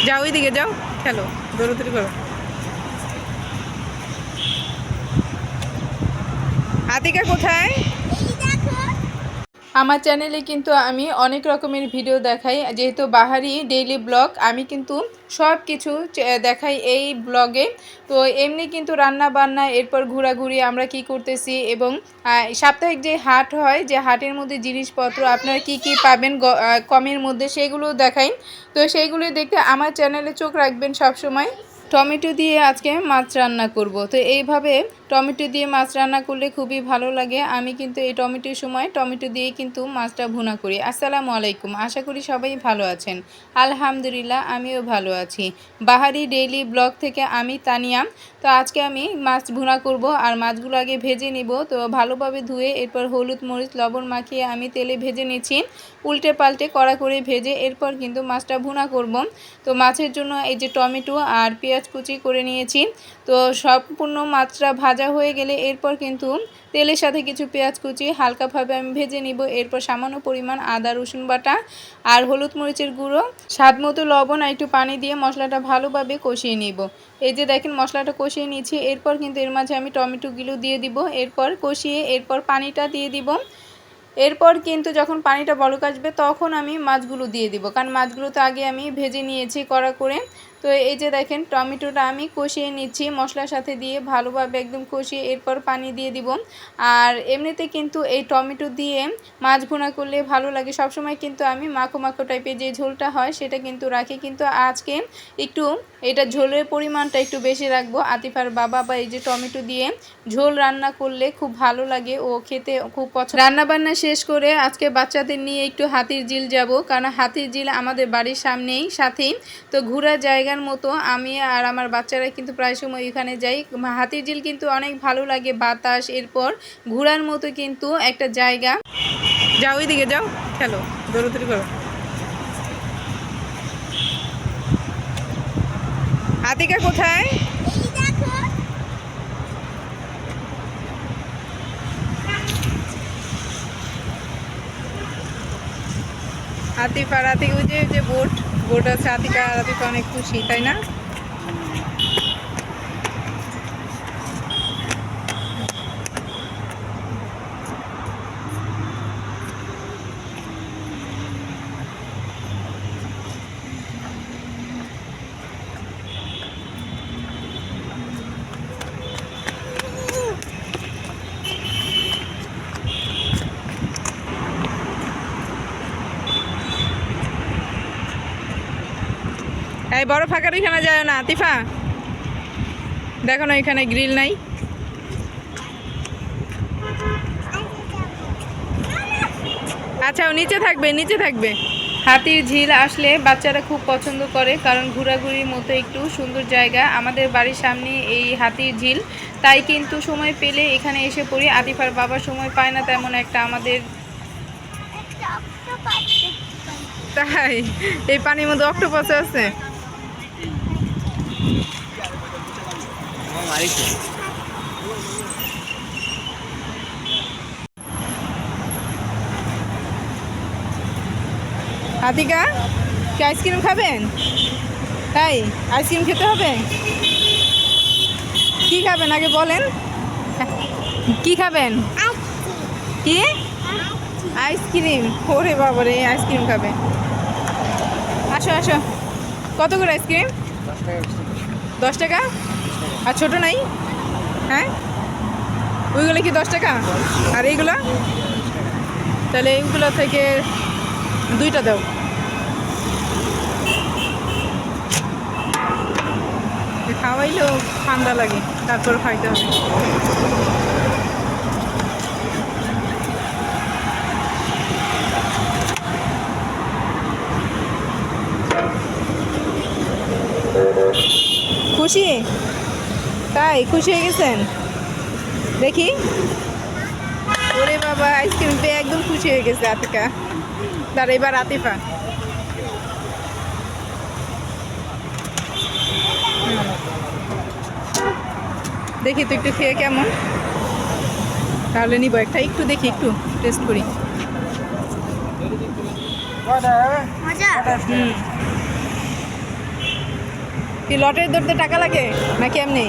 যাও ওইদিকে যাও, খেলো, দৌড়াদৌড়ি করো। আতিকা কোথায়? আমার চ্যানেলে কিন্তু আমি অনেক রকমের ভিডিও দেখাই, যেহেতু বাহারি ডেইলি ব্লগ, আমি কিন্তু সব কিছু দেখাই এই ব্লগে। তো এমনি কিন্তু রান্না বান্না, এরপর ঘোরাঘুরি, আমরা কি করতেছি, এবং সাপ্তাহিক যে হাট হয়, যে হাটের মধ্যে জিনিসপত্র আপনারা কি কি পাবেন কমের মধ্যে, সেগুলো দেখাই। তো সেইগুলো দেখতে আমার চ্যানেলে চোখ রাখবেন সব সময়। টমেটো দিয়ে আজকে মাছ রান্না করব। তো এইভাবে টমেটো দিয়ে মাছ রান্না করলে খুবই ভালো লাগে। আমি কিন্তু এই টমেটোর সময় টমেটো দিয়ে কিন্তু মাছটা ভুনা করি। আসসালামু আলাইকুম, আশা করি সবাই ভালো আছেন। আলহামদুলিল্লাহ, আমিও ভালো আছি। বাহারি ডেইলি ব্লগ থেকে আমি তানিয়া। তো আজকে আমি মাছ ভুনা করব, আর মাছগুলো আগে ভেজে নিব। তো ভালোভাবে ধুয়ে এরপর হলুদ মরিচ লবণ মাখিয়ে আমি তেলে ভেজে নিচ্ছি, উল্টে পাল্টে কড়া করে ভেজে এরপর কিন্তু মাছটা ভুনা করব। তো মাছের জন্য এই যে টমেটো আর পেঁয়াজ কুচি করে নিয়েছি। তো সম্পূর্ণ মাছটা ভাজা হয়ে গেলে এরপর কিন্তু তেলের সাথে কিছু পেঁয়াজ কুচি হালকাভাবে আমি ভেজে নিব। এরপর সামান্য পরিমাণ আদা রসুন বাটা আর হলুদ মরিচের গুঁড়ো, স্বাদ মতো লবণ আর একটু পানি দিয়ে মশলাটা ভালোভাবে কষিয়ে নিব। এই যে দেখেন মশলাটা কষিয়ে নিয়েছি। এরপর কিন্তু এর মাঝে আমি টমেটোগুলো দিয়ে দিব, এরপর কষিয়ে এরপর পানিটা দিয়ে দিব। এরপর কিন্তু যখন পানিটা বলক আসবে তখন আমি মাছগুলো দিয়ে দিব, কারণ মাছগুলো তো আগে আমি ভেজে নিয়েছি কড়া করে। তো এই যে দেখেন টমেটোটা আমি কষিয়ে নিচ্ছি মশলার সাথে দিয়ে, ভালোভাবে একদম কষিয়ে এরপর পানি দিয়ে দিব। আর এমনিতে কিন্তু এই টমেটো দিয়ে মাছ ভুনা করলে ভালো লাগে। সবসময় কিন্তু আমি মাখো মাখো টাইপের যে ঝোলটা হয় সেটা কিন্তু রাখি, কিন্তু আজকে একটু এটা ঝোলের পরিমাণটা একটু বেশি রাখবো। আতিফার বাবা বা এই যে টমেটো দিয়ে ঝোল রান্না করলে খুব ভালো লাগে, ও খেতে খুব পছন্দ। রান্নাবান্না শেষ করে আজকে বাচ্চাদের নিয়ে একটু হাতির ঝিল যাব, কারণ হাতির ঝিল আমাদের বাড়ির সামনেই সাথেই। তো ঘোরার জায়গার মতো আমি আর আমার বাচ্চারা কিন্তু প্রায় সময় এখানে যাই। হাতির ঝিল কিন্তু অনেক ভালো লাগে, বাতাস, এরপর ঘোরার মতো কিন্তু একটা জায়গা। যাও ওইদিকে যাও, খেলো, দৌড়াদৌড়ি করো। আতিকা কোথায়? আতিফা আতিক ওই যে বোট আছে, আতিকা আর আতিফা অনেক খুশি, তাই না? এই বড় ফাঁকার ওইখানে যায় না আতিফা, দেখো না এখানে গ্রিল নাই। আচ্ছা ও নিচে থাকবে, নিচে থাকবে। হাতির ঝিল আসলে বাচ্চারা খুব পছন্দ করে, কারণ ঘোরাঘুরির মতো একটু সুন্দর জায়গা। আমাদের বাড়ির সামনে এই হাতির ঝিল, তাই কিন্তু সময় পেলে এখানে এসে পড়ি। আতিফার বাবা সময় পায় না তেমন একটা আমাদের। তাই এই পানির মধ্যে অক্টোপাস আছে। আতিকা কি আইসক্রিম খাবেন? তাই আইসক্রিম খেতে হবে। কি খাবেন আগে বলেন, কি খাবেন? কি আইসক্রিম? ওরে বাবারে, আইসক্রিম খাবে। আসো আসো, কত করে আইসক্রিম? 10 টাকা। আর ছোট নাই? হ্যাঁ ওইগুলো কি 10 টাকা? আর এইগুলো? তাহলে এইগুলো থেকে 2টা দাও। খাওয়াইলেও ঠান্ডা লাগে, তারপর খাইতে হবে। খুশি? তাই খুশি হয়ে গেছেন? দেখি, ওরে বাবা, আইসক্রিম পেয়ে একদম খুশি হয়ে গেছে আতিকা। তার এবার আতিফা। দেখি তো একটু খেয়ে কেমন, তাহলে নিব একটা, একটু দেখি, একটু টেস্ট করি। হুম কি লটারি ধরতে টাকা লাগে নাকি এমনি?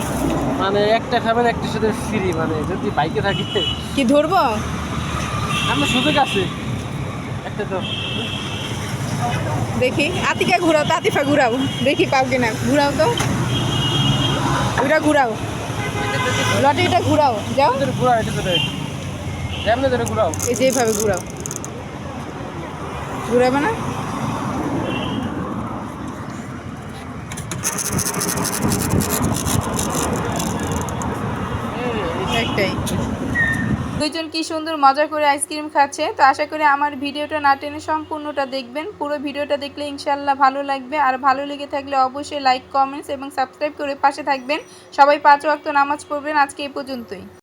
মানে একটা খাবেন একটার সাথে ফ্রি, মানে যদি বাইকে থাকি কি ধরবো? আমার সুযোগ আছে একটা তো। দেখি আতিকা ঘুরাও তো, আতিফা ঘুরাও দেখি পাও কিনা। ঘুরাও তো, ওইটা ঘুরাও, লটারিটা ঘুরাও যাও। ঘুরাও, এটা ধরে এমনি ধরে ঘুরাও। এই যে এইভাবে ঘুরাও, ঘুরাবে না? একটাই। দুইজন কি সুন্দর মজা করে আইসক্রিম খাচ্ছে। তো আশা করি আমার ভিডিওটা না টেনে সম্পূর্ণটা দেখবেন। পুরো ভিডিওটা দেখলে ইনশাল্লাহ ভালো লাগবে। আর ভালো লেগে থাকলে অবশ্যই লাইক, কমেন্টস এবং সাবস্ক্রাইব করে পাশে থাকবেন। সবাই 5 ওয়াক্ত নামাজ পড়বেন। আজকে এই পর্যন্তই।